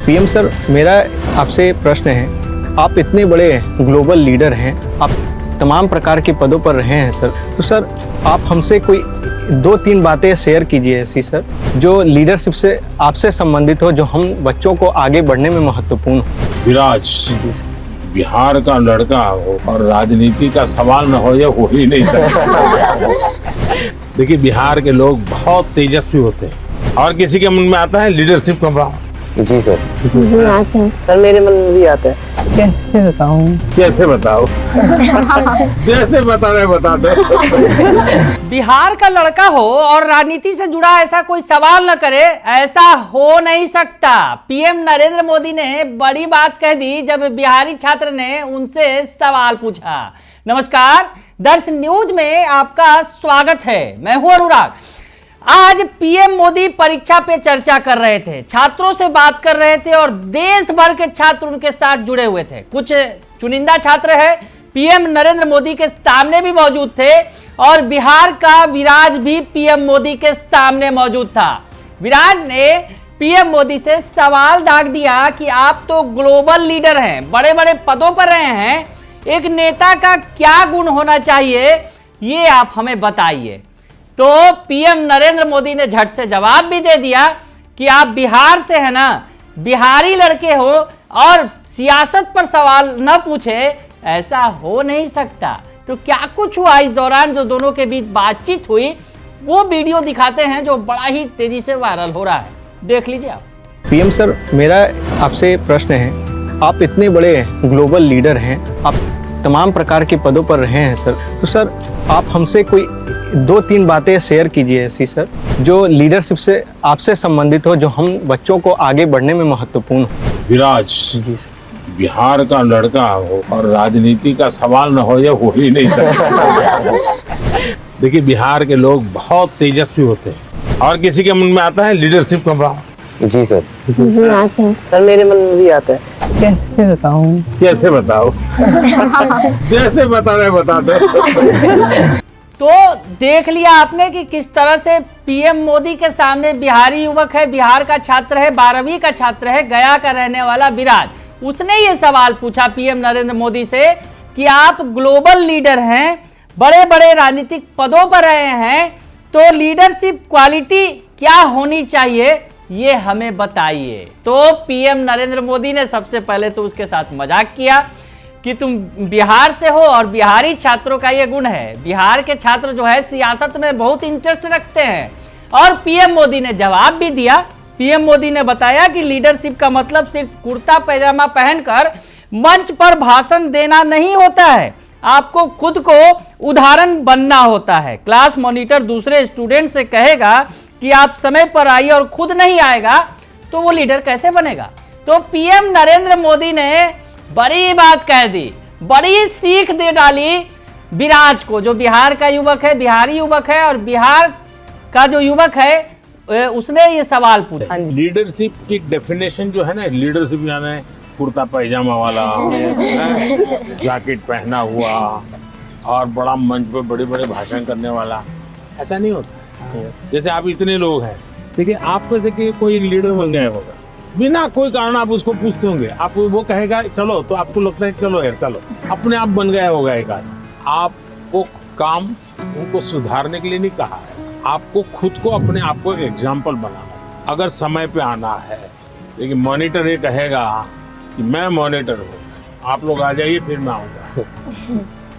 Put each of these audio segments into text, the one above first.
PM sir, मेरा आपसे प्रश्न है, आप इतने बड़े ग्लोबल लीडर हैं, आप तमाम प्रकार के पदों पर रहे हैं सर, तो सर आप हमसे कोई 2-3 बातें शेयर कीजिए ऐसी सर, जो लीडरशिप से आपसे संबंधित हो, जो हम बच्चों को आगे बढ़ने में महत्वपूर्ण हो। विराज बिहार का लड़का हो और राजनीति का सवाल न हो, ये हो ही नहीं सकता। देखिए, बिहार के लोग बहुत तेजस्वी होते हैं और किसी के मन में आता है लीडरशिप का भाव। जी सर। जी आते हैं सर, मेरे मन में भी आता है। कैसे बताऊं? कैसे बताओ? जैसे बता रहे बता दो। बिहार का लड़का हो और राजनीति से जुड़ा ऐसा कोई सवाल न करे, ऐसा हो नहीं सकता। पीएम नरेंद्र मोदी ने बड़ी बात कह दी जब बिहारी छात्र ने उनसे सवाल पूछा। नमस्कार, दर्श न्यूज में आपका स्वागत है। मैं हूं अनुराग। आज पीएम मोदी परीक्षा पे चर्चा कर रहे थे, छात्रों से बात कर रहे थे और देश भर के छात्र उनके साथ जुड़े हुए थे। कुछ चुनिंदा छात्र हैं, पीएम नरेंद्र मोदी के सामने भी मौजूद थे और बिहार का विराज भी पीएम मोदी के सामने मौजूद था। विराज ने पीएम मोदी से सवाल दाग दिया कि आप तो ग्लोबल लीडर हैं, बड़े बड़े पदों पर रहे हैं, एक नेता का क्या गुण होना चाहिए ये आप हमें बताइए। तो पीएम नरेंद्र मोदी ने झट से जवाब भी दे दिया कि आप बिहार से है ना, बिहारी लड़के हो और सियासत पर सवाल न पूछे, ऐसा हो नहीं सकता। तो क्या कुछ हुआ इस दौरान जो दोनों के बीच बातचीत हुई, वो वीडियो दिखाते हैं जो बड़ा ही तेजी से वायरल हो रहा है। देख लीजिए आप। पीएम सर, मेरा आपसे प्रश्न है, आप इतने बड़े ग्लोबल लीडर हैं, आप तमाम प्रकार के पदों पर रहे हैं सर, तो सर आप हमसे कोई 2-3 बातें शेयर कीजिए ऐसी सर, जो लीडरशिप से आपसे संबंधित हो, जो हम बच्चों को आगे बढ़ने में महत्वपूर्ण हो। विराज बिहार का लड़का हो और राजनीति का सवाल न हो, ये हो ही नहीं सकता। देखिए, बिहार के लोग बहुत तेजस्वी होते हैं और किसी के मन में आता है लीडरशिप का भाव। जी सर। जी आते हैं सर, मेरे मन में भी आता है। कैसे बताऊं? कैसे बताओ? जैसे बता रहे बता दो। तो देख लिया आपने कि किस तरह से पीएम मोदी के सामने बिहारी युवक है, बिहार का छात्र है, 12वीं का छात्र है, गया का रहने वाला विराज, उसने ये सवाल पूछा पीएम नरेंद्र मोदी से कि आप ग्लोबल लीडर हैं, बड़े बड़े राजनीतिक पदों पर रहे हैं, तो लीडरशिप क्वालिटी क्या होनी चाहिए ये हमें बताइए। तो पीएम नरेंद्र मोदी ने सबसे पहले तो उसके साथ मजाक किया कि तुम बिहार से हो और बिहारी छात्रों का ये गुण है, बिहार के छात्र जो है सियासत में बहुत इंटरेस्ट रखते हैं। और पीएम मोदी ने जवाब भी दिया। पीएम मोदी ने बताया कि लीडरशिप का मतलब सिर्फ कुर्ता पैजामा पहनकर मंच पर भाषण देना नहीं होता है, आपको खुद को उदाहरण बनना होता है। क्लास मॉनिटर दूसरे स्टूडेंट से कहेगा कि आप समय पर आइए और खुद नहीं आएगा तो वो लीडर कैसे बनेगा। तो पीएम नरेंद्र मोदी ने बड़ी बात कह दी, बड़ी सीख दे डाली विराज को, जो बिहार का युवक है, बिहारी युवक है और बिहार का जो युवक है उसने ये सवाल पूछा। लीडरशिप की डेफिनेशन जो है ना, लीडरशिप यानी कुर्ता पैजामा वाला, जैकेट पहना हुआ और बड़ा मंच पे बड़े बड़े भाषण करने वाला, ऐसा नहीं होता है। जैसे आप इतने लोग हैं, देखिए आपको से कोई लीडर बन गया होगा, बिना कोई कारण आप उसको पूछते होंगे, आपको वो कहेगा चलो, तो आपको लगता है चलो यार चलो, अपने आप बन गया होगा एक आदमी। आपको काम उनको सुधारने के लिए नहीं कहा है, आपको खुद को अपने आप को एक एग्जाम्पल बनाना है। अगर समय पे आना है, लेकिन मॉनिटर ये कहेगा कि मैं मॉनिटर हूँ, आप लोग आ जाइए फिर मैं आऊँगा,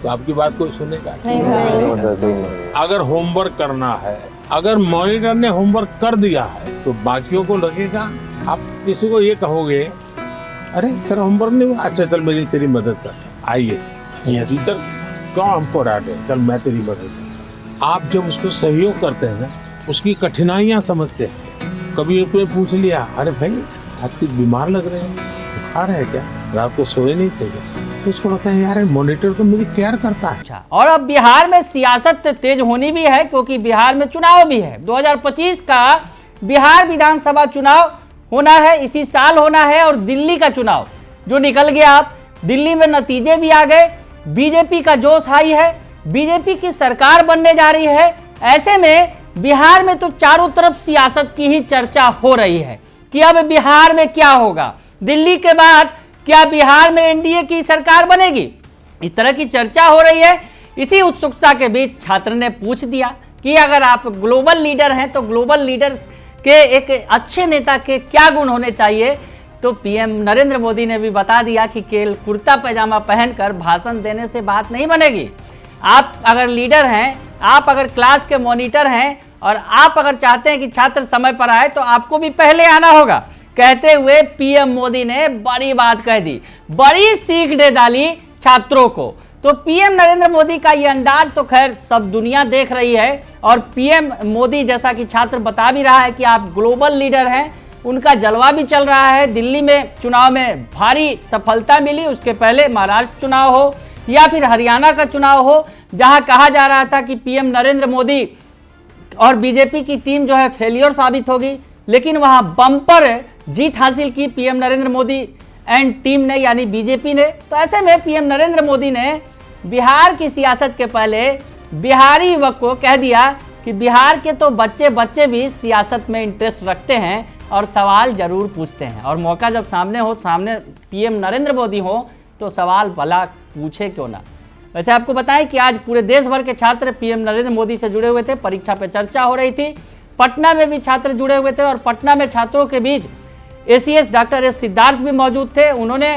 तो आपकी बात कोई सुनेगा नहीं। अगर होमवर्क करना है, अगर मॉनिटर ने होमवर्क कर दिया है तो बाकियों को लगेगा, आप किसी को ये कहोगे अरे तेरा होमवर्क नहीं हुआ, अच्छा चल मेरी तेरी मदद कर, आइए टीचर क्यों हमको डांटे, चल मैं तेरी मदद कर। आप जब उसको सहयोग करते हैं ना, उसकी कठिनाइयाँ समझते हैं। कभी एक पूछ लिया, अरे भाई आप कुछ बीमार लग रहे हैं, बुखार है क्या, रात को सोए नहीं थे क्या, तो उसको लगता है यार मॉनिटर तो मेरी केयर करता है। अच्छा, और अब बिहार में सियासत तेज होनी भी है क्योंकि बिहार में चुनाव भी है। 2025 का बिहार विधानसभा चुनाव होना है, इसी साल होना है। और दिल्ली का चुनाव जो निकल गया, आप दिल्ली में नतीजे भी आ गए, बीजेपी का जोश हाई है, बीजेपी की सरकार बनने जा रही है। ऐसे में बिहार में तो चारों तरफ सियासत की ही चर्चा हो रही है। कि अब बिहार में क्या होगा, दिल्ली के बाद क्या बिहार में एनडीए की सरकार बनेगी, इस तरह की चर्चा हो रही है। इसी उत्सुकता के बीच छात्र ने पूछ दिया कि अगर आप ग्लोबल लीडर हैं तो ग्लोबल लीडर के एक अच्छे नेता के क्या गुण होने चाहिए। तो पीएम नरेंद्र मोदी ने भी बता दिया कि केवल कुर्ता पैजामा पहनकर भाषण देने से बात नहीं बनेगी। आप अगर लीडर हैं, आप अगर क्लास के मॉनिटर हैं और आप अगर चाहते हैं कि छात्र समय पर आए तो आपको भी पहले आना होगा। कहते हुए पीएम मोदी ने बड़ी बात कह दी, बड़ी सीख दे डाली छात्रों को। तो पीएम नरेंद्र मोदी का ये अंदाज तो खैर सब दुनिया देख रही है और पीएम मोदी जैसा कि छात्र बता भी रहा है कि आप ग्लोबल लीडर हैं, उनका जलवा भी चल रहा है। दिल्ली में चुनाव में भारी सफलता मिली, उसके पहले महाराष्ट्र चुनाव हो या फिर हरियाणा का चुनाव हो, जहां कहा जा रहा था कि पीएम नरेंद्र मोदी और बीजेपी की टीम जो है फेलियर साबित होगी, लेकिन वहां बम्पर जीत हासिल की PM Narendra Modi and team ने, यानी बीजेपी ने। तो ऐसे में पीएम नरेंद्र मोदी ने बिहार की सियासत के पहले बिहारी युवक को कह दिया कि बिहार के तो बच्चे भी सियासत में इंटरेस्ट रखते हैं और सवाल जरूर पूछते हैं, और मौका जब सामने हो, सामने पीएम नरेंद्र मोदी हो, तो सवाल भला पूछे क्यों ना। वैसे आपको बताएं कि आज पूरे देश भर के छात्र पीएम नरेंद्र मोदी से जुड़े हुए थे, परीक्षा पे चर्चा हो रही थी। पटना में भी छात्र जुड़े हुए थे और पटना में छात्रों के बीच एसीएस डॉक्टर एस सिद्धार्थ भी मौजूद थे। उन्होंने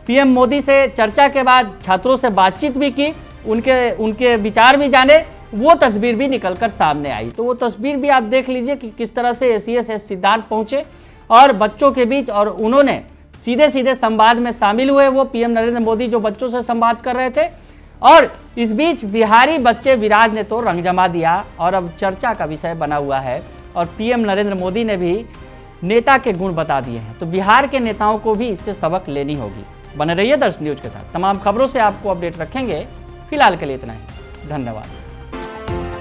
पीएम मोदी से चर्चा के बाद छात्रों से बातचीत भी की, उनके विचार भी जाने। वो तस्वीर भी निकलकर सामने आई, तो वो तस्वीर भी आप देख लीजिए कि किस तरह से एसीएस एस सिद्धार्थ पहुंचे और बच्चों के बीच, और उन्होंने सीधे सीधे संवाद में शामिल हुए। वो पीएम नरेंद्र मोदी जो बच्चों से संवाद कर रहे थे, और इस बीच बिहारी बच्चे विराज ने तो रंग जमा दिया और अब चर्चा का विषय बना हुआ है। और पीएम नरेंद्र मोदी ने भी नेता के गुण बता दिए हैं, तो बिहार के नेताओं को भी इससे सबक लेनी होगी। बने रहिए दर्श न्यूज के साथ, तमाम खबरों से आपको अपडेट रखेंगे। फिलहाल के लिए इतना ही, धन्यवाद।